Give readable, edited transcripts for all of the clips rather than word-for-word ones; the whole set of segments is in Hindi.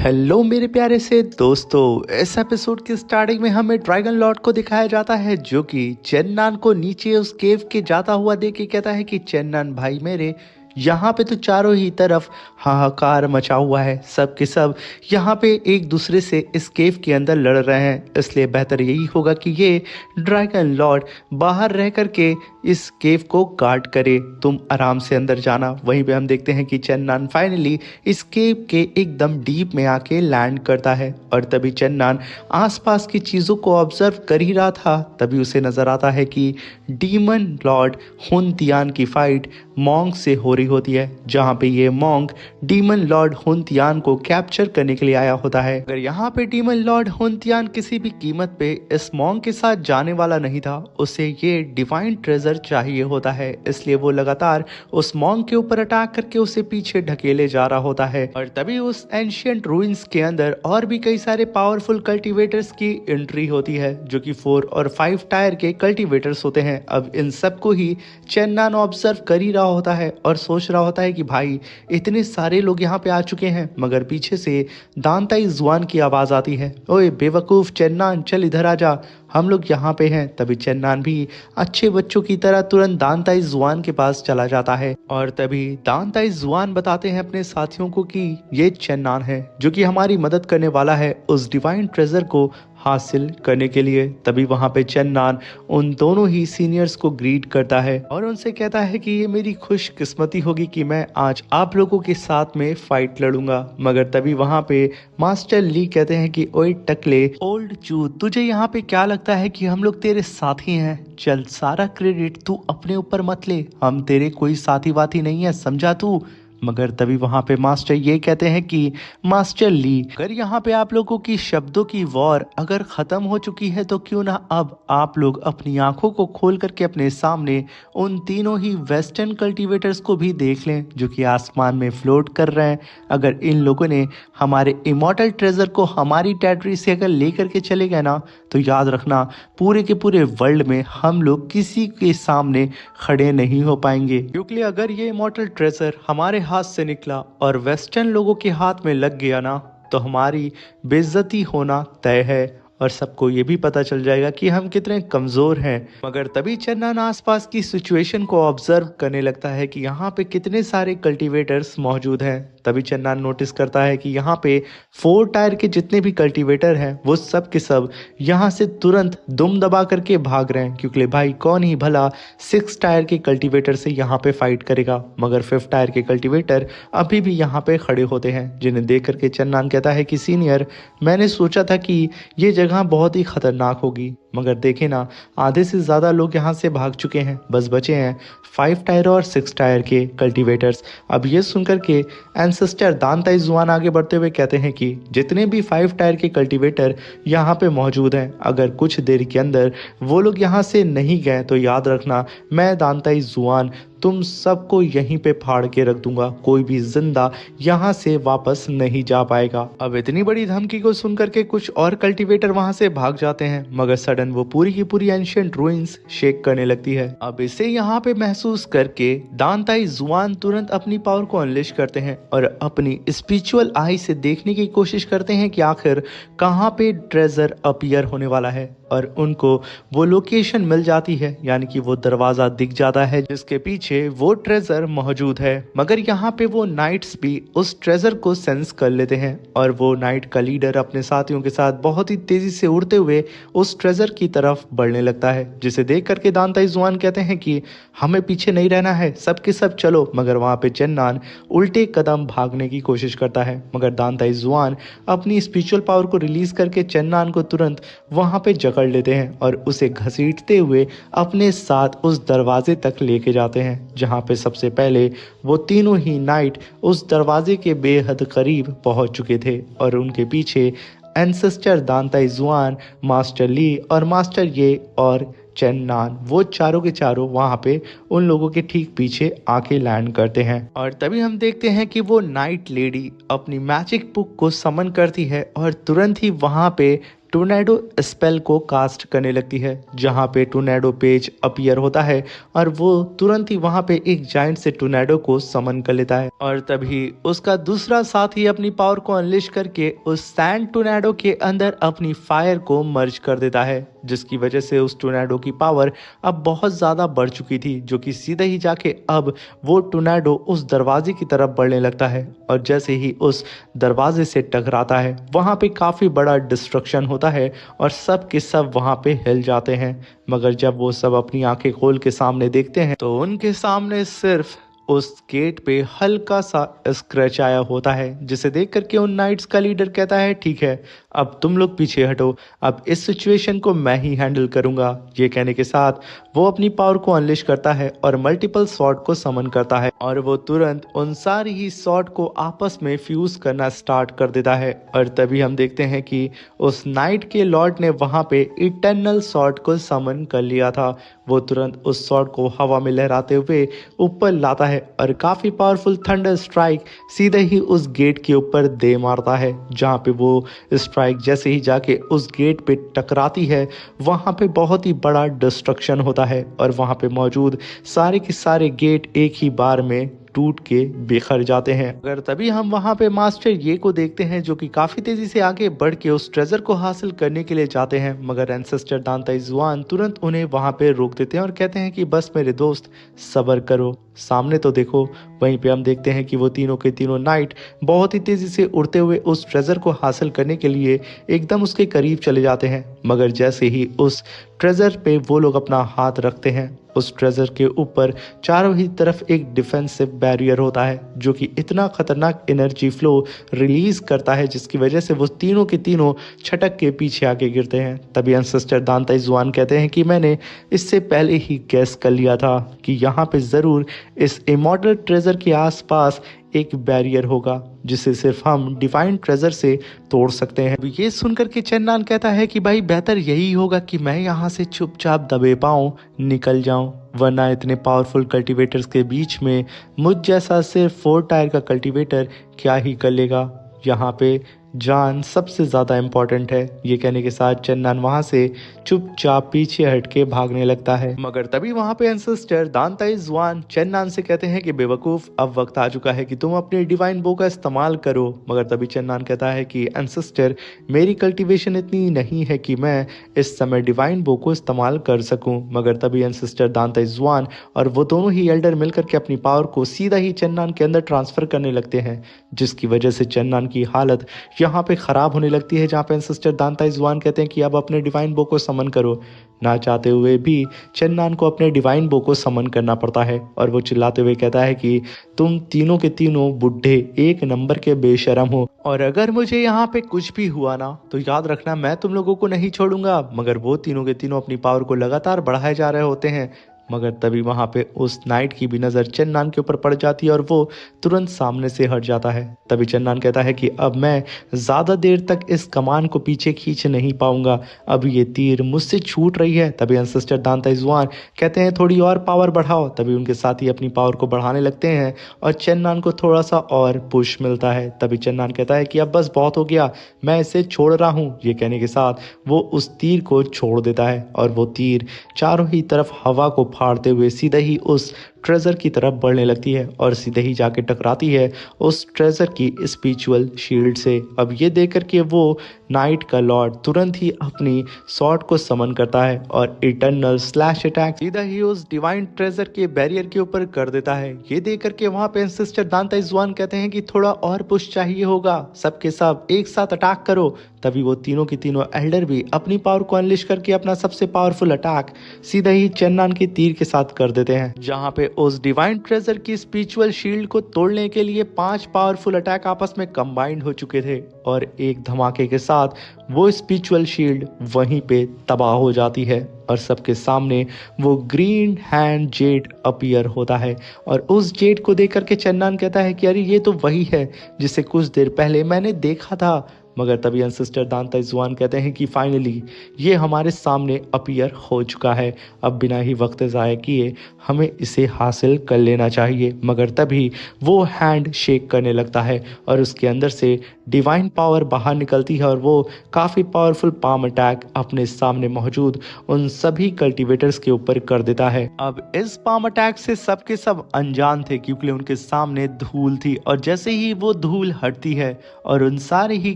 हेलो मेरे प्यारे से दोस्तों, इस एपिसोड की स्टार्टिंग में हमें ड्रैगन लॉर्ड को दिखाया जाता है जो कि चेन्नन को नीचे उस केव के जाता हुआ देख के कहता है कि चेन्नन भाई मेरे, यहाँ पे तो चारों ही तरफ हाहाकार मचा हुआ है। सब के सब यहाँ पे एक दूसरे से इस केव के अंदर लड़ रहे हैं, इसलिए बेहतर यही होगा कि ये ड्रैगन लॉर्ड बाहर रह करके इस केव को गार्ड करे, तुम आराम से अंदर जाना। वहीं पे हम देखते हैं कि चेन्नन फाइनली इस केव के एकदम डीप में आके लैंड करता है और तभी चेन्नन आसपास की चीज़ों को ऑब्जर्व कर ही रहा था, तभी उसे नज़र आता है कि डीमन लॉर्ड हुनतियान की फाइट मॉन्क से हो रही होती है, जहाँ पे ये मॉन्क डीमन लॉर्ड हुनतियान को कैप्चर करने के लिए आया होता है। अगर यहाँ पे डीमन लॉर्ड हुनतियान किसी भी कीमत पे इस मॉन्क के साथ जाने वाला नहीं था, उसे ये डिवाइन ट्रेजर चाहिए होता है, इसलिए वो लगातार उस मॉन्क के ऊपर अटैक करके उसे पीछे ढकेले जा रहा होता है। और तभी उस एंशियंट रूइंस के अंदर और भी कई सारे पावरफुल कल्टीवेटर्स की एंट्री होती है, जो कि 4 और 5 टायर के कल्टीवेटर्स होते हैं। अब इन सबको ही चेन्नन ऑब्जर्व कर ही रहा होता है और सोच रहा होता है कि भाई इतने सारे लोग यहाँ पे आ चुके हैं, मगर पीछे से दांताई जुआन की आवाज आती है, ओए बेवकूफ चेन्नन, चल इधर आ जा, हम लोग यहाँ पे हैं। तभी चेन्नन भी अच्छे बच्चों की तरह तुरंत दांताई जुआन के पास चला जाता है और तभी दांताई जुआन बताते हैं अपने साथियों को कि ये चेन्नन है जो कि हमारी मदद करने वाला है उस डिवाइन ट्रेजर को हासिल करने के लिए। तभी वहां पे चेन्नन उन दोनों ही सीनियर्स को ग्रीट करता है और उनसे कहता है कि ये मेरी खुशकिस्मती होगी कि मैं आज आप लोगों के साथ में फाइट लड़ूंगा। मगर तभी वहां पे मास्टर ली कहते हैं कि ओए टकले ओल्ड चू, तुझे यहाँ पे क्या लगता है कि हम लोग तेरे साथी हैं? चल, सारा क्रेडिट तू अपने ऊपर मत ले, हम तेरे कोई साथी वाथी नहीं है, समझा तू? मगर तभी वहां पे मास्टर ये कहते हैं कि मास्टर ली, अगर यहाँ पे आप लोगों की शब्दों की वॉर अगर खत्म हो चुकी है तो क्यों ना अब आप लोग अपनी आंखों को खोल करके अपने सामने उन तीनों ही वेस्टर्न कल्टीवेटर्स को भी देख लें जो कि आसमान में फ्लोट कर रहे हैं। अगर इन लोगों ने हमारे इमॉर्टल ट्रेजर को हमारी टेरिटरी से अगर लेकर के चले गए ना, तो याद रखना पूरे के पूरे वर्ल्ड में हम लोग किसी के सामने खड़े नहीं हो पाएंगे, क्योंकि अगर ये इमॉर्टल ट्रेजर हमारे हाथ से निकला और वेस्टर्न लोगों के हाथ में लग गया ना, तो हमारी बेइज्जती होना तय है और सबको ये भी पता चल जाएगा कि हम कितने कमजोर हैं। मगर तभी चेन्नन आसपास की सिचुएशन को ऑब्जर्व करने लगता है कि यहाँ पे कितने सारे कल्टीवेटर्स मौजूद हैं। तभी चेन्नन नोटिस करता है कि यहाँ पे 4 टायर के जितने भी कल्टीवेटर हैं वो सब के सब यहाँ से तुरंत दुम दबा करके भाग रहे हैं, क्योंकि भाई कौन ही भला 6 टायर के कल्टीवेटर से यहाँ पे फाइट करेगा। मगर 5 टायर के कल्टीवेटर अभी भी यहाँ पे खड़े होते हैं, जिन्हें देख करके चेन्नन कहता है कि सीनियर, मैंने सोचा था कि ये जगह बहुत ही खतरनाक होगी, मगर देखे ना आधे से ज्यादा लोग यहाँ से भाग चुके हैं, बस बचे हैं 5 टायर और 6 टायर के कल्टीवेटर्स। अब ये सुनकर के एंसेस्टर दांताई जुआन आगे बढ़ते हुए कहते हैं कि जितने भी 5 टायर के कल्टीवेटर यहाँ पे मौजूद हैं, अगर कुछ देर के अंदर वो लोग यहाँ से नहीं गए तो याद रखना मैं दांताई जुआन तुम सबको यहीं पे फाड़ के रख दूंगा, कोई भी जिंदा यहाँ से वापस नहीं जा पाएगा। अब इतनी बड़ी धमकी को सुनकर के कुछ और कल्टीवेटर वहां से भाग जाते हैं, मगर सडन वो पूरी की पूरी एंशिएंट रूइंस शेक करने लगती है। अब इसे यहाँ पे महसूस करके दांताई जुआन तुरंत अपनी पावर को अनलिश करते हैं और अपनी स्पिरिचुअल आई से देखने की कोशिश करते हैं कि आखिर कहाँ पे ट्रेजर अपीयर होने वाला है, और उनको वो लोकेशन मिल जाती है, यानी कि वो दरवाजा दिख जाता है जिसके पीछे वो ट्रेजर मौजूद है। मगर यहाँ पे वो नाइट्स भी उस ट्रेजर को सेंस कर लेते हैं और वो नाइट का लीडर अपने साथियों के साथ बहुत ही तेजी से उड़ते हुए उस ट्रेजर की तरफ बढ़ने लगता है, जिसे देख करके दांताई जुआन कहते हैं कि हमें पीछे नहीं रहना है, सब के सब चलो। मगर वहां पे चेन्नन उल्टे कदम भागने की कोशिश करता है, मगर दांताई जुआन अपनी स्पिरिचुअल पावर को रिलीज करके चेन्नन को तुरंत वहां पे जकड़ लेते हैं और उसे घसीटते हुए अपने साथ उस दरवाजे तक लेके जाते हैं, जहां पे सबसे पहले वो तीनों ही नाइट उस दरवाजे के बेहद करीब पहुंच चुके थे और उनके पीछे एंसेस्टर दांताई जुआन, मास्टर ली और मास्टर ये और चेन्नन, वो चारों के चारों वहां पे उन लोगों के ठीक पीछे आके लैंड करते हैं। और तभी हम देखते हैं कि वो नाइट लेडी अपनी मैजिक बुक को समन करती है और तुरंत ही वहां पे टोर्नेडो स्पेल को कास्ट करने लगती है, जहां पे टोर्नेडो पेज अपीयर होता है और वो तुरंत ही वहां पे एक जायंट से टोर्नेडो को समन कर लेता है। और तभी उसका दूसरा साथी अपनी पावर को अनलिश करके उस सैंड टोर्नेडो के अंदर अपनी फायर को मर्ज कर देता है, जिसकी वजह से उस टोर्नेडो की पावर अब बहुत ज़्यादा बढ़ चुकी थी, जो कि सीधे ही जाके अब वो टोर्नेडो उस दरवाजे की तरफ बढ़ने लगता है। और जैसे ही उस दरवाजे से टकराता है वहाँ पे काफ़ी बड़ा डिस्ट्रक्शन होता है और सब के सब वहाँ पे हिल जाते हैं। मगर जब वो सब अपनी आंखें खोल के सामने देखते हैं तो उनके सामने सिर्फ उस गेट पे हल्का सा स्क्रैच आया होता है, जिसे देख करके उन नाइट्स का लीडर कहता है ठीक है, अब तुम लोग पीछे हटो, अब इस सिचुएशन को मैं ही हैंडल करूंगा। ये कहने के साथ वो अपनी पावर को अनलिश करता है और मल्टीपल स्वॉर्ड को समन करता है और वो तुरंत उन सारी ही स्वॉर्ड को आपस में फ्यूज करना स्टार्ट कर देता है। और तभी हम देखते हैं कि उस नाइट के लॉर्ड ने वहां पे इटर्नल स्वॉर्ड को समन कर लिया था। वो तुरंत उस स्वॉर्ड को हवा में लहराते हुए ऊपर लाता है और काफी पावरफुल थंडर स्ट्राइक सीधे ही उस गेट के ऊपर दे मारता है, जहां पे वो स्ट्राइक जैसे ही जाके उस गेट पे टकराती है वहां पे बहुत ही बड़ा डिस्ट्रक्शन होता है और वहां पे मौजूद सारे के सारे गेट एक ही बार में टूट के बिखर जाते हैं। अगर तभी हम वहां पे मास्टर ये को देखते हैं, जो कि काफी तेजी से आगे बढ़ के उस ट्रेजर को हासिल करने के लिए जाते हैं, मगर एंसेस्टर दांताई जुआन तुरंत उन्हें वहां पे रोक देते हैं और कहते हैं कि बस मेरे दोस्त सब्र करो, सामने तो देखो। वहीं पे हम देखते हैं कि वो तीनों के तीनों नाइट बहुत ही तेजी से उड़ते हुए उस ट्रेजर को हासिल करने के लिए एकदम उसके करीब चले जाते हैं, मगर जैसे ही उस ट्रेजर पे वो लोग अपना हाथ रखते हैं उस ट्रेजर के ऊपर चारों ही तरफ एक डिफेंसिव बैरियर होता है, जो कि इतना खतरनाक एनर्जी फ्लो रिलीज करता है जिसकी वजह से वो तीनों के तीनों छटक के पीछे आके गिरते हैं। तभी एंसेस्टर दांताई जुआन कहते हैं कि मैंने इससे पहले ही गैस कर लिया था कि यहाँ पे ज़रूर इस इमॉर्टल ट्रेजर के आसपास एक बैरियर होगा जिसे सिर्फ हम डिवाइन ट्रेजर से तोड़ सकते हैं। ये सुनकर के चेन्नान कहता है कि भाई बेहतर यही होगा कि मैं यहाँ से चुपचाप दबे पाऊँ, निकल जाऊँ, वरना इतने पावरफुल कल्टीवेटर्स के बीच में मुझ जैसा सिर्फ 4 टायर का कल्टीवेटर क्या ही कर लेगा। यहाँ पे जान सबसे ज़्यादा इम्पोर्टेंट है। ये कहने के साथ चेन्नान वहाँ से चुपचाप पीछे हट के भागने लगता है, मगर तभी वहाँ पे एंसेस्टर दांताई जुआन चेन्नान से कहते हैं कि बेवकूफ़, अब वक्त आ चुका है कि तुम अपने डिवाइन बो का इस्तेमाल करो। मगर तभी चेन्नान कहता है कि एंसेस्टर मेरी कल्टीवेशन इतनी नहीं है कि मैं इस समय डिवाइन बो को इस्तेमाल कर सकूँ। मगर तभी एंसेस्टर दांताई जुआन और वो दोनों ही एल्डर मिलकर के अपनी पावर को सीधा ही चेन्नान के अंदर ट्रांसफर करने लगते हैं, जिसकी वजह से चेन्नान की हालत यहाँ पे खराब होने लगती है। जहाँ पे एंसेस्टर दांताई जुआन कहते हैं कि अब अपने डिवाइन बो को समन करो। ना चाहते हुए भी चेन्नान को अपने डिवाइन बो को समन करना पड़ता है और वो चिल्लाते हुए कहता है कि तुम तीनों के तीनों बुढ़े एक नंबर के बेशरम हो, और अगर मुझे यहाँ पे कुछ भी हुआ ना तो याद रखना मैं तुम लोगों को नहीं छोड़ूंगा। मगर वो तीनों के तीनों अपनी पावर को लगातार बढ़ाए जा रहे होते हैं। मगर तभी वहां पे उस नाइट की भी नज़र चेन्नान के ऊपर पड़ जाती है और वो तुरंत सामने से हट जाता है। तभी चेन्नान कहता है कि अब मैं ज़्यादा देर तक इस कमान को पीछे खींच नहीं पाऊंगा, अब ये तीर मुझसे छूट रही है। तभी एंसेस्टर दांताई जुआन कहते हैं थोड़ी और पावर बढ़ाओ। तभी उनके साथी अपनी पावर को बढ़ाने लगते हैं और चेन्नान को थोड़ा सा और पुश मिलता है। तभी चेन्नान कहता है कि अब बस बहुत हो गया, मैं इसे छोड़ रहा हूँ। ये कहने के साथ वो उस तीर को छोड़ देता है और वो तीर चारों ही तरफ हवा को फाड़ते हुए सीधे ही उस ट्रेजर की तरफ बढ़ने लगती है और सीधे ही जाके टकराती है उस ट्रेजर की स्पिरिचुअल शील्ड से। अब ये देख कर के वो नाइट का लॉर्ड तुरंत ही अपनी सॉर्ड को समन करता है और इटर्नल स्लैश अटैक सीधा ही उस डिवाइन ट्रेजर के बैरियर के ऊपर कर देता है। ये देख करके वहां पे एंसेस्टर दांताई जुआन कहते हैं कि थोड़ा और पुश चाहिए होगा, सबके सब एक साथ अटैक करो। तभी वो तीनों की तीनों एल्डर भी अपनी पावर को अनलिश करके अपना सबसे पावरफुल अटैक सीधा ही चेन्नान के तीर के साथ कर देते हैं, जहां पे उस डिवाइन ट्रेजर की स्पिरिचुअल शील्ड को तोड़ने के लिए 5 पावरफुल अटैक आपस में कंबाइंड हो चुके थे और एक धमाके के साथ वो स्पिरिचुअल शील्ड वहीं पे तबाह हो जाती है और सबके सामने वो ग्रीन हैंड जेड अपीयर होता है। और उस जेड को देख करके चेन्नान कहता है कि अरे ये तो वही है जिसे कुछ देर पहले मैंने देखा था, मगर तभी एंसेस्टर दांता जुआन कहते हैं कि फाइनली ये हमारे सामने अपीयर हो चुका है, अब बिना ही वक्त ज़ाया किए हमें इसे हासिल कर लेना चाहिए। मगर तभी वो हैंड शेक करने लगता है और उसके अंदर से डिवाइन पावर बाहर निकलती है और वो काफ़ी पावरफुल पाम अटैक अपने सामने मौजूद उन सभी कल्टीवेटर्स के ऊपर कर देता है। अब इस पाम अटैक से सबके सब अनजान थे क्योंकि उनके सामने धूल थी और जैसे ही वो धूल हटती है और उन सारे ही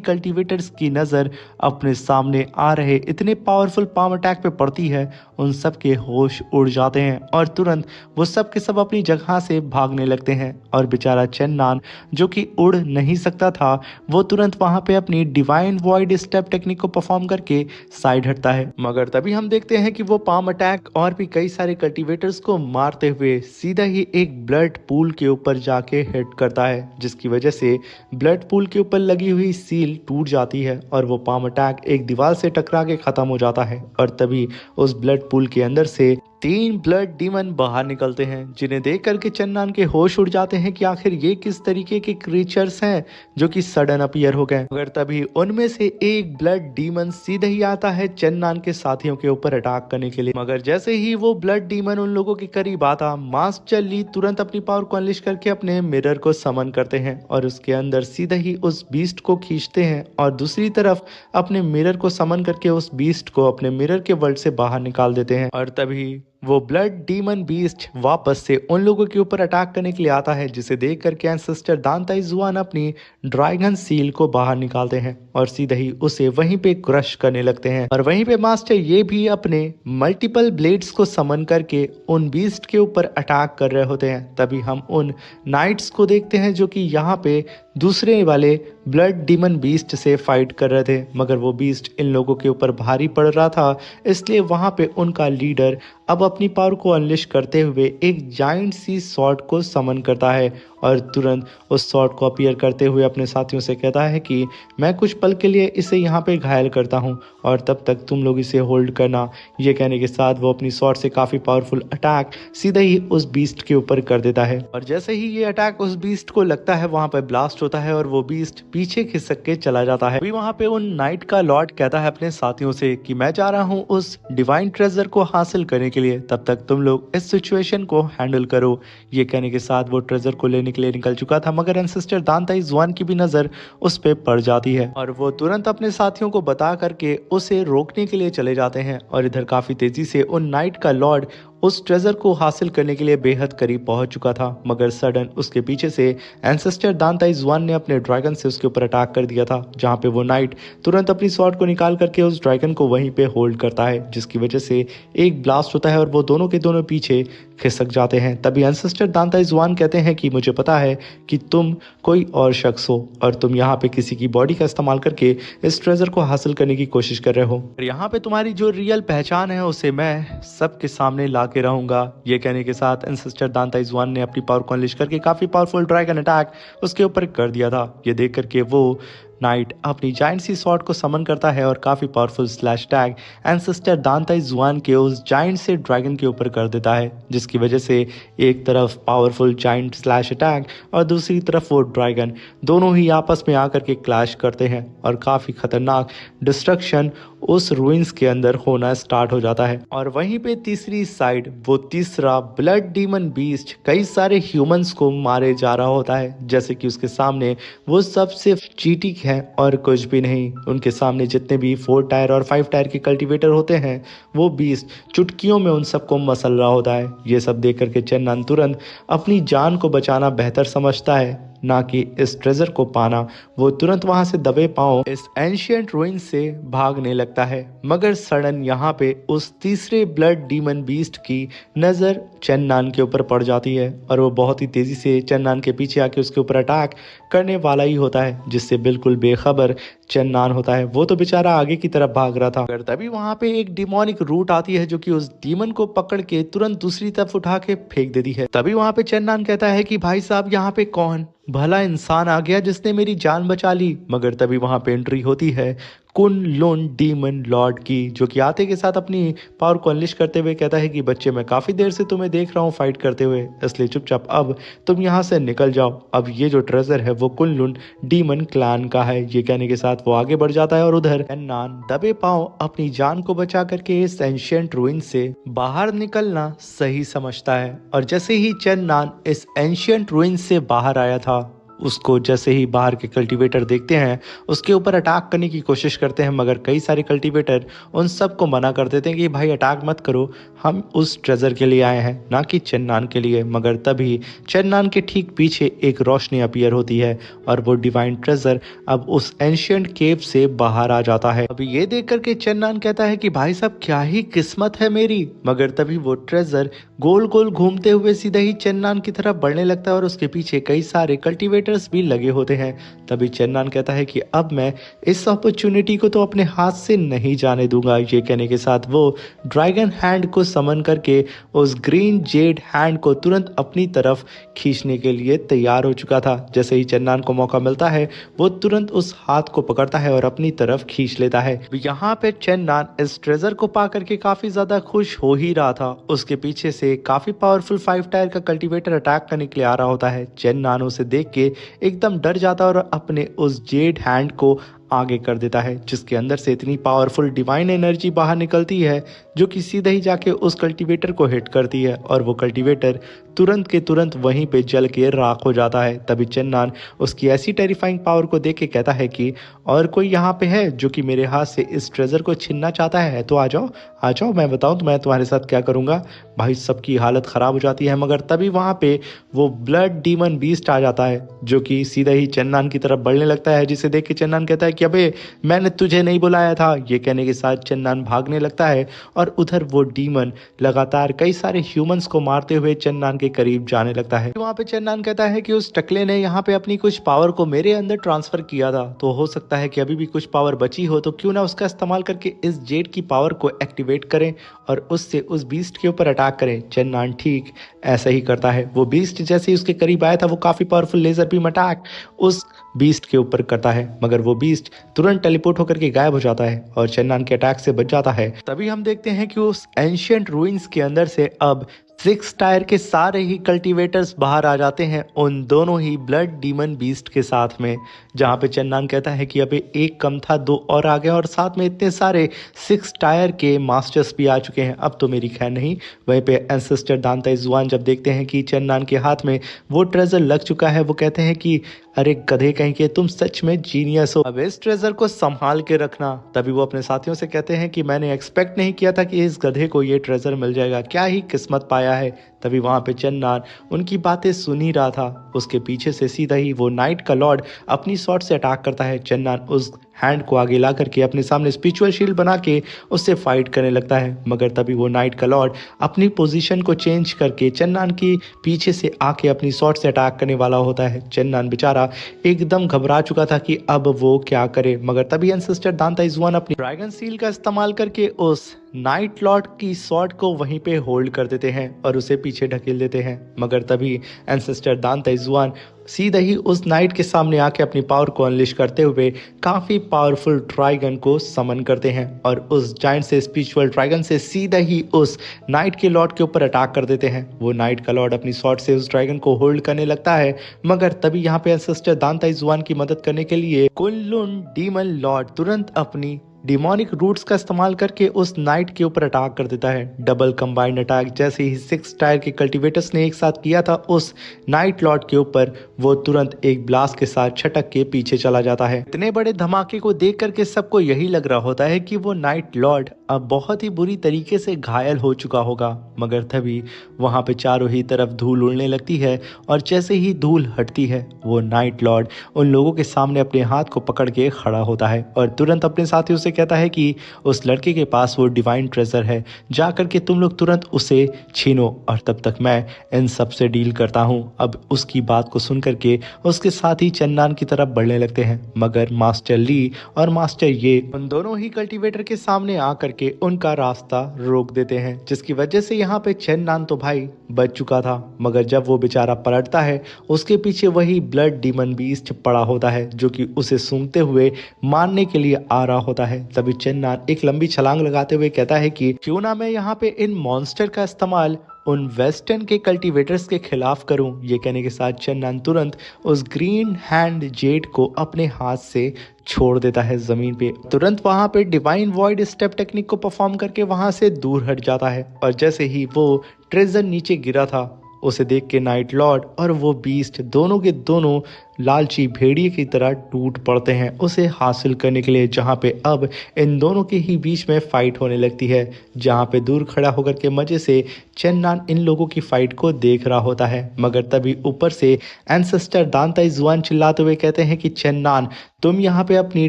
कल्टीवेटर्स की नज़र अपने सामने आ रहे इतने पावरफुल पाम अटैक पे पड़ती है, उन सब के होश उड़ जाते हैं और तुरंत वो सब के सब अपनी जगह से भागने लगते हैं और बेचारा चेन्नान जो कि उड़ नहीं सकता था वो तुरंत वहां पे अपनी डिवाइन वॉइड स्टेप टेक्निक को परफॉर्म करके साइड हटता है। मगर तभी हम देखते हैं कि वो पाम अटैक और भी कई सारे कल्टीवेटर्स को मारते हुए सीधा ही एक ब्लड पूल के ऊपर जाके हिट करता है, जिसकी वजह से ब्लड पूल के ऊपर लगी हुई सील टूट जाती है और वो पाम अटैक एक दीवार से टकरा के खत्म हो जाता है। और तभी उस ब्लड पूल के अंदर से 3 ब्लड डीमन बाहर निकलते हैं, जिन्हें देख करके चन्नान के होश उड़ जाते हैं कि आखिर ये किस तरीके के क्रीचर्स हैं जो कि सडन अपीयर हो गए। मगर तभी उनमें से एक ब्लड डीमन सीधे ही आता है चन्नान के साथियों के ऊपर अटैक करने के लिए। मगर जैसे ही वो ब्लड डीमन उन लोगों के करीब आता, मास्टर ली तुरंत अपनी पावर को अनलिश करके अपने मिरर को समन करते हैं और उसके अंदर सीधे ही उस बीस्ट को खींचते हैं और दूसरी तरफ अपने मिरर को समन करके उस बीस्ट को अपने मिरर के वर्ल्ड से बाहर निकाल देते हैं। और तभी वो ब्लड डीमन बीस्ट वापस से उन लोगों के ऊपर अटैक करने के लिए आता है, जिसे देख करके एंसेस्टर दांताई जुआन अपनी ड्रैगन सील को बाहर निकालते हैं और सीधे ही उसे वहीं पे क्रश करने लगते हैं। और वहीं पे मास्टर ये भी अपने मल्टीपल ब्लेड्स को समन करके उन बीस्ट के ऊपर अटैक कर रहे होते हैं। तभी हम उन नाइट्स को देखते हैं जो कि यहाँ पे दूसरे वाले ब्लड डीमन बीस्ट से फाइट कर रहे थे, मगर वो बीस्ट इन लोगों के ऊपर भारी पड़ रहा था, इसलिए वहां पे उनका लीडर अब अपनी पावर को अनलिश करते हुए एक जाइंट सी सॉर्ड को समन करता है और तुरंत उस सॉर्ड को अपीयर करते हुए अपने साथियों से कहता है कि मैं कुछ पल के लिए इसे यहाँ पे घायल करता हूँ और तब तक तुम लोग इसे होल्ड करना। ये कहने के साथ वो अपनी सॉर्ड से काफ़ी पावरफुल अटैक सीधे ही उस बीस्ट के ऊपर कर देता है और जैसे ही ये अटैक उस बीस्ट को लगता है वहाँ पर ब्लास्ट होता है और वो बीस्ट पीछे खिसक के चला जाता है। अभी वहाँ पे उन नाइट का लॉर्ड कहता है अपने साथियों से कि मैं जा रहा हूँ उस डिवाइन ट्रेजर को हासिल करने के लिए, तब तक तुम लोग इस सिचुएशन को हैंडल करो। ये कहने के साथ वो ट्रेजर को लेने के लिए निकल चुका था, मगर एंसेस्टर दांताई जुआन की भी नजर उस पे पड़ जाती है और वो तुरंत अपने साथियों को बता करके उसे रोकने के लिए चले जाते हैं। और इधर काफी तेजी से उन नाइट का लॉर्ड उस ट्रेजर को हासिल करने के लिए बेहद करीब पहुंच चुका था, मगर सडन उसके पीछे से एंसेस्टर दांताई जुआन ने अपने ड्रैगन से उसके ऊपर अटैक कर दिया था, जहां पे वो नाइट तुरंत अपनी स्वॉर्ड को निकाल करके उस ड्रैगन को वहीं पे होल्ड करता है, जिसकी वजह से एक ब्लास्ट होता है और वो दोनों के दोनों पीछे खिसक जाते हैं। तभी एंसेस्टर दांताई जुआन कहते हैं कि मुझे पता है कि तुम कोई और शख्स हो और तुम यहाँ पे किसी की बॉडी का इस्तेमाल करके इस ट्रेजर को हासिल करने की कोशिश कर रहे हो, यहाँ पे तुम्हारी जो रियल पहचान है उसे मैं सबके सामने ला के रहूंगा। ये कहने के साथ एंसेस्टर दांताई जुआन ने अपनी पावर को अनलिश करके काफी पावरफुल ड्रैगन अटैक उसके ऊपर कर दिया था। ये देख करके वो नाइट अपनी जाइंट सी स्वॉर्ड को समन करता है और काफी पावरफुल स्लैश टैग एंसेस्टर दांताई जुआन के उस जाइंट से ड्रैगन के ऊपर कर देता है, जिसकी वजह से एक तरफ पावरफुल जाइंट स्लैश अटैक और दूसरी तरफ वो ड्रैगन दोनों ही आपस में आकर के क्लैश करते हैं और काफी खतरनाक डिस्ट्रक्शन उस रूइंस के अंदर होना स्टार्ट हो जाता है। और वहीं पे तीसरी साइड वो तीसरा ब्लड डीमन बीस्ट कई सारे ह्यूमंस को मारे जा रहा होता है, जैसे कि उसके सामने वो सब सिर्फ चीटी है और कुछ भी नहीं। उनके सामने जितने भी 4 टायर और 5 टायर के कल्टीवेटर होते हैं वो बीस्ट चुटकियों में उन सबको मसल रहा होता है। ये सब देख करके चेन्नन तुरंत अपनी जान को बचाना बेहतर समझता है ना कि इस ट्रेजर को पाना। वो तुरंत वहां से दबे पांव इस एंशिएंट रूइन से भागने लगता है, मगर सडन यहाँ पे उस तीसरे ब्लड डीमन बीस्ट की नजर चेन्नान के ऊपर पड़ जाती है और वो बहुत ही तेजी से चेन्नान के पीछे आके उसके ऊपर अटैक करने वाला ही होता है, जिससे बिल्कुल बेखबर चेन्नान होता है। वो तो बेचारा आगे की तरफ भाग रहा था, मगर तभी वहां पे एक डिमोनिक रूट आती है जो कि उस डीमन को पकड़ के तुरंत दूसरी तरफ उठा के फेंक देती है। तभी वहां पे चेन्नान कहता है कि भाई साहब यहाँ पे कौन भला इंसान आ गया जिसने मेरी जान बचा ली। मगर तभी वहां पे एंट्री होती है कुन लुन डीमन लॉर्ड की, जो कि आते के साथ अपनी पावर को अनलिश करते हुए कहता है कि बच्चे, मैं काफी देर से तुम्हें देख रहा हूँ फाइट करते हुए, इसलिए चुपचाप अब तुम यहाँ से निकल जाओ। अब ये जो ट्रेजर है वो कुन लुन डीमन क्लान का है। ये कहने के साथ वो आगे बढ़ जाता है और उधर चेन्नान दबे पांव अपनी जान को बचा करके इस एंशिएंट रूइन से बाहर निकलना सही समझता है। और जैसे ही चेन्नान इस एंशिएंट रूइन से बाहर आया था, उसको जैसे ही बाहर के कल्टीवेटर देखते हैं उसके ऊपर अटैक करने की कोशिश करते हैं, मगर कई सारे कल्टीवेटर उन सब को मना कर देते हैं कि भाई अटैक मत करो, हम उस ट्रेजर के लिए आए हैं, ना कि चेन्नान के लिए। मगर तभी चेन्नान के ठीक पीछे एक रोशनी अपीयर होती है और वो डिवाइन ट्रेजर अब उस एंशिएंट केव से बाहर आ जाता है। अभी ये देख करके चेन्नान कहता है कि भाई साहब क्या ही किस्मत है मेरी। मगर तभी वो ट्रेजर गोल गोल घूमते हुए सीधा ही चेन्नान की तरफ बढ़ने लगता है और उसके पीछे कई सारे कल्टीवेटर्स भी लगे होते हैं। तभी चेन्नान कहता है कि अब मैं इस अपॉर्चुनिटी को तो अपने हाथ से नहीं जाने दूंगा। ये कहने के साथ वो ड्रैगन हैंड को समन करके उस ग्रीन जेड हैंड को तुरंत अपनी तरफ खींचने के लिए तैयार हो चुका था। जैसे ही चेन्नान को मौका मिलता है वो तुरंत उस हाथ को पकड़ता है और अपनी तरफ खींच लेता है। यहाँ पे चेन्नान इस ट्रेजर को पा करके काफी ज्यादा खुश हो ही रहा था। उसके पीछे से काफी पावरफुल 5 टायर का कल्टीवेटर अटैक करने के लिए आ रहा होता है। चेन्नान उसे देख के एकदम डर जाता है और अपने उस जेड हैंड को आगे कर देता है, जिसके अंदर से इतनी पावरफुल डिवाइन एनर्जी बाहर निकलती है जो कि सीधे ही जाके उस कल्टीवेटर को हिट करती है और वो कल्टीवेटर तुरंत के तुरंत वहीं पे जल के राख हो जाता है। तभी चेन्नान उसकी ऐसी टेरिफाइंग पावर को देख के कहता है कि और कोई यहाँ पे है जो कि मेरे हाथ से इस ट्रेजर को छीनना चाहता है, तो आ जाओ, मैं बताऊं तो मैं तुम्हारे साथ क्या करूंगा। भाई सबकी हालत खराब हो जाती है। मगर तभी वहां पे वो ब्लड डीमन बीस्ट आ जाता है जो कि सीधा ही चेन्नान की तरफ बढ़ने लगता है, जिसे देख के चेन्नान कहता है कि अबे मैंने तुझे नहीं बुलाया था। ये कहने के साथ चेन्नान भागने लगता है और उधर वो डीमन लगातार कई सारे ह्यूमंस को मारते हुए चेन्नान के करीब जाने लगता है। वहां पे चेन्नान कहता है कि उस टकले ने यहाँ पे अपनी कुछ पावर को मेरे अंदर ट्रांसफर किया था, तो हो सकता है कि अभी भी कुछ पावर बची हो, तो क्यों ना उसका इस्तेमाल करके इस जेड की पावर को एक्टिवेट करें और उससे उस बीस्ट के ऊपर अटैक करें। चेन्नान ठीक ऐसा ही करता है। वो बीस्ट जैसे ही उसके करीब आया था वो काफी पावरफुल लेजर बीम अटैक उस बीस्ट के ऊपर करता है, मगर वो बीस्ट तुरंत टेलीपोर्ट होकर के गायब हो जाता है और चेन्नान के अटैक से बच जाता है। तभी हम देखते हैं कि उस एंशिएंट रूइंस के अंदर से अब 6 टायर के सारे ही कल्टीवेटर्स बाहर आ जाते हैं, उन दोनों ही ब्लड डीमन बीस्ट के साथ में। जहां पे चेन्नान कहता है कि अबे एक कम था, 2 और आ गए और साथ में इतने सारे 6 टायर के मास्टर्स भी आ चुके हैं, अब तो मेरी खैर नहीं। वहीं पे एंसेस्टर दांता जुआन जब देखते हैं कि चेन्नान के हाथ में वो ट्रेजर लग चुका है, वो कहते हैं कि अरे गधे कहीं के, तुम सच में जीनियस हो, अब इस ट्रेजर को संभाल के रखना। तभी वो अपने साथियों से कहते हैं कि मैंने एक्सपेक्ट नहीं किया था कि इस गधे को ये ट्रेजर मिल जाएगा, क्या ही किस्मत पाया है। तभी वहां पे चेन्नान उनकी बातें सुन ही रहा था। उसके पीछे से सीधा ही वो नाइट का लॉर्ड अपनी शॉट से अटैक करता है। चेन्नान उस हैंड को आगे ला करके अपने सामने स्पिरिचुअल शील्ड बना के उससे फाइट करने लगता है, मगर तभी वो नाइट का लॉर्ड अपनी पोजीशन को चेंज करके चेन्नान की पीछे से आके अपनी शॉट से अटैक करने वाला होता है। चेन्नान बेचारा एकदम घबरा चुका था कि अब वो क्या करे, मगर तभी एंसेस्टर दांता जुआन अपनी ड्रैगन सील का इस्तेमाल करके उस नाइट लॉर्ड की स्वॉर्ड को वहीं पे होल्ड कर देते हैं और उसे पीछे ढकेल देते हैं। मगर तभी एंसेस्टर दांता जुआन सीधा ही उस नाइट के सामने आके अपनी पावर को अनलिश करते हुए काफी पावरफुल ड्रैगन को समन करते हैं और उस जायंट से स्पिरिचुअल ड्रैगन से सीधा ही उस नाइट के लॉर्ड के ऊपर अटैक कर देते हैं। वो नाइट का लॉर्ड अपनी स्वॉर्ड से उस ड्रैगन को होल्ड करने लगता है, मगर तभी यहाँ पे एंसेस्टर दांता जुआन की मदद करने के लिए कुन-लुन डीमन लॉर्ड तुरंत अपनी डिमोनिक रूट्स का इस्तेमाल करके उस नाइट के ऊपर अटैक कर देता है। डबल कंबाइंड अटैक जैसे ही 6 टायर के कल्टीवेटर्स ने एक साथ किया था उस नाइट लॉर्ड के ऊपर, वो तुरंत एक ब्लास्ट के साथ छटक के पीछे चला जाता है। इतने बड़े धमाके को देख करके सबको यही लग रहा होता है कि वो नाइट लॉर्ड अब बहुत ही बुरी तरीके से घायल हो चुका होगा, मगर तभी वहां पे चारों ही तरफ धूल उड़ने लगती है और जैसे ही धूल हटती है वो नाइट लॉर्ड उन लोगों के सामने अपने हाथ को पकड़ के खड़ा होता है और तुरंत अपने साथियों से कहता है कि उस लड़के के पास वो डिवाइन ट्रेजर है, जा करके तुम लोग तुरंत उसे छीनो और तब तक मैं इन सब से डील करता हूँ। अब उसकी बात को सुन करके उसके साथ ही चेन्नान की तरफ बढ़ने लगते हैं, मगर मास्टर ली और मास्टर ये उन दोनों ही कल्टीवेटर के सामने आकर करके उनका रास्ता रोक देते हैं, जिसकी वजह से यहाँ पे चेन्नान तो भाई बच चुका था। मगर जब वो बेचारा पलटता है, उसके पीछे वही ब्लड डीमन बीस्ट पड़ा होता है जो कि उसे सूंघते हुए मारने के लिए आ रहा होता है। तभी चेन्नान एक लंबी छलांग लगाते हुए कहता है कि क्यों ना मैं यहाँ पे इन मॉन्स्टर का इस्तेमाल उन वेस्टर्न के कल्टीवेटर्स के खिलाफ करूं। ये कहने के साथ चेन्नान तुरंत उस ग्रीन हैंड जेड को अपने हाथ से छोड़ देता है जमीन पे। तुरंत वहां पे डिवाइन वॉइड स्टेप टेक्निक को परफॉर्म करके वहां से दूर हट जाता है और जैसे ही वो ट्रेजर नीचे गिरा था, उसे देख के नाइट लॉर्ड और वो बीस्ट दोनों के दोनों लालची भेड़िए की तरह टूट पड़ते हैं उसे हासिल करने के लिए, जहां पे अब इन दोनों के ही बीच में फाइट होने लगती है। जहां पे दूर खड़ा होकर के मजे से चेन्नान इन लोगों की फाइट को देख रहा होता है। मगर तभी ऊपर से एंसेस्टर दांताई जुआन चिल्लाते हुए कहते हैं कि चेन्नान, तुम यहाँ पे अपनी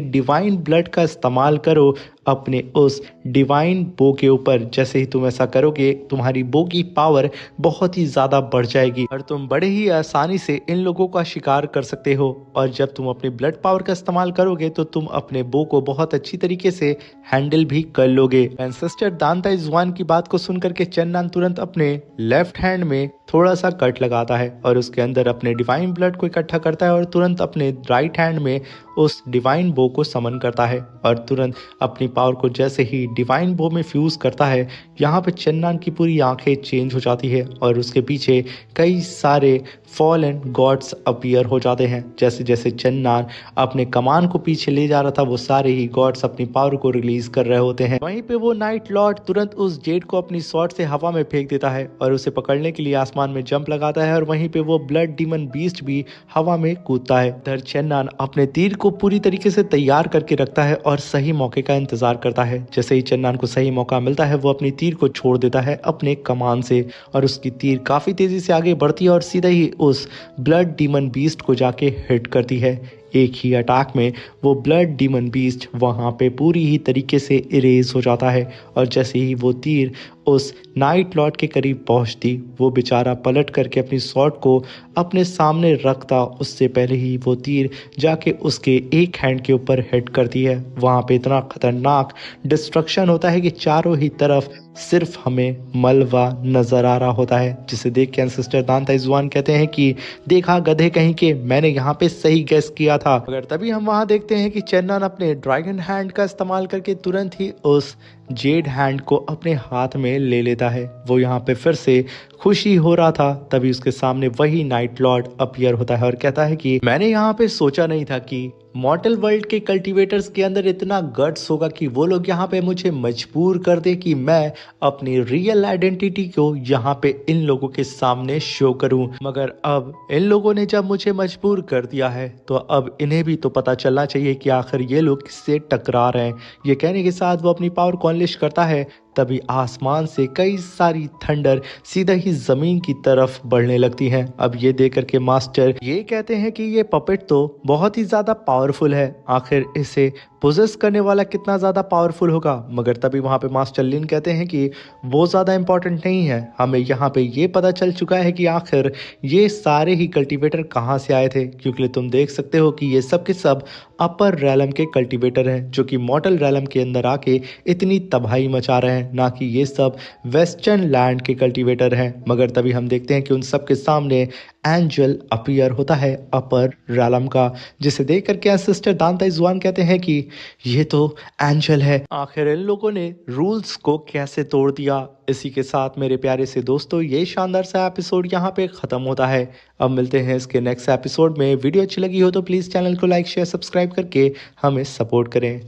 डिवाइन ब्लड का इस्तेमाल करो अपने उस डिवाइन बो के ऊपर। जैसे ही तुम ऐसा करोगे, तुम्हारी बो की पावर बहुत ही ज्यादा बढ़ जाएगी और तुम बड़े ही आसानी से इन लोगों का शिकार कर सकते हो। और जब तुम अपनी ब्लड पावर का इस्तेमाल करोगे तो तुम अपने बो को बहुत अच्छी तरीके से हैंडल भी कर लोगे। एंसेस्टर दांताई जुआन की बात को सुनकर के चेन्नान तुरंत अपने लेफ्ट हैंड में थोड़ा सा कट लगाता है और उसके अंदर अपने डिवाइन ब्लड को इकट्ठा करता है और तुरंत अपने राइट हैंड में उस डिवाइन बो को समन करता है और तुरंत अपनी पावर को जैसे ही डिवाइन बो में फ्यूज करता है, यहाँ पे चेन्नान की पूरी आंखें चेंज हो जाती है और उसके पीछे कई सारे फॉलन गॉड्स अपीयर हो जाते हैं। जैसे जैसे चेन्नान अपने कमान को पीछे ले जा रहा था, वो सारे ही गॉड्स अपनी पावर को रिलीज कर रहे होते हैं। वहीं पे वो नाइट लॉर्ड तुरंत उस जेड को अपनी स्वॉर्ड से हवा में फेंक देता है और उसे पकड़ने के लिए आसमान में जंप लगाता है और वहीं पे वो ब्लड डीमन बीस्ट भी हवा में कूदता है। इधर चेन्नान अपने तीर को पूरी तरीके से तैयार करके रखता है और सही मौके का इंतजार करता है। जैसे ही चेन्नान को सही मौका मिलता है, वो अपनी तीर को छोड़ देता है अपने कमान से और उसकी तीर काफी तेजी से आगे बढ़ती है और सीधा ही उस ब्लड डीमन बीस्ट को जाके हिट करती है। एक ही अटैक में वो ब्लड डीमन बीस्ट वहां पे पूरी ही तरीके से इरेज हो जाता है और जैसे ही वो तीर उस नाइट लॉर्ड के करीब पहुंचती, वो बेचारा पलट करके अपनी स्वॉर्ड को अपने सामने रखता, उससे पहले ही वो तीर जाके उसके एक हैंड के ऊपर हिट करती है। वहां पे इतना खतरनाक डिस्ट्रक्शन होता है कि चारों ही तरफ सिर्फ हमें मलबा नजर आ रहा होता है, जिसे देख के एंसेस्टर दांताई जुआन कहते हैं कि देखा गधे कहीं के, मैंने यहाँ पे सही गेस किया था। मगर तभी हम वहां देखते हैं कि चेन्नान अपने ड्रैगन हैंड का इस्तेमाल करके तुरंत ही उस जेड हैंड को अपने हाथ में ले लेता है। वो यहाँ पे फिर से खुशी हो रहा था, तभी उसके सामने वही नाइट लॉर्ड अपीयर होता है और कहता है कि मैंने यहाँ पे सोचा नहीं था कि मॉर्टल वर्ल्ड के कल्टीवेटर्स के अंदर इतना गट्स होगा कि वो लोग यहाँ पे मुझे मजबूर कर दे कि मैं अपनी रियल आइडेंटिटी को यहाँ पे इन लोगों के सामने शो करूं। मगर अब इन लोगों ने जब मुझे मजबूर कर दिया है, तो अब इन्हें भी तो पता चलना चाहिए कि आखिर ये लोग किससे टकरा रहे हैं। ये कहने के साथ वो अपनी पावर को अनलिश करता है। तभी आसमान से कई सारी थंडर सीधा ही जमीन की तरफ बढ़ने लगती हैं। अब ये देख करके मास्टर ये कहते हैं कि ये पपेट तो बहुत ही ज्यादा पावरफुल है, आखिर इसे पोजेस करने वाला कितना ज्यादा पावरफुल होगा। मगर तभी वहां पे मास्टर लिन कहते हैं कि वो ज्यादा इंपॉर्टेंट नहीं है, हमें यहाँ पे ये पता चल चुका है कि आखिर ये सारे ही कल्टीवेटर कहाँ से आए थे, क्योंकि तुम देख सकते हो कि ये सब के सब अपर रैलम के कल्टीवेटर हैं जो कि मॉर्टल रैलम के अंदर आके इतनी तबाही मचा रहे हैं, ना कि ये सब वेस्टर्न लैंड के कल्टीवेटर हैं। मगर तभी हम देखते हैं कि उन सब के सामने एंजल अपीयर होता है अपर रैलम का, जिसे देख करके एंसेस्टर दांताई जुआन कहते हैं कि ये तो एंजल है, आखिर इन लोगों ने रूल्स को कैसे तोड़ दिया। इसी के साथ मेरे प्यारे से दोस्तों, ये शानदार सा एपिसोड यहाँ पे खत्म होता है। अब मिलते हैं इसके नेक्स्ट एपिसोड में। वीडियो अच्छी लगी हो तो प्लीज चैनल को लाइक शेयर सब्सक्राइब करके हमें सपोर्ट करें।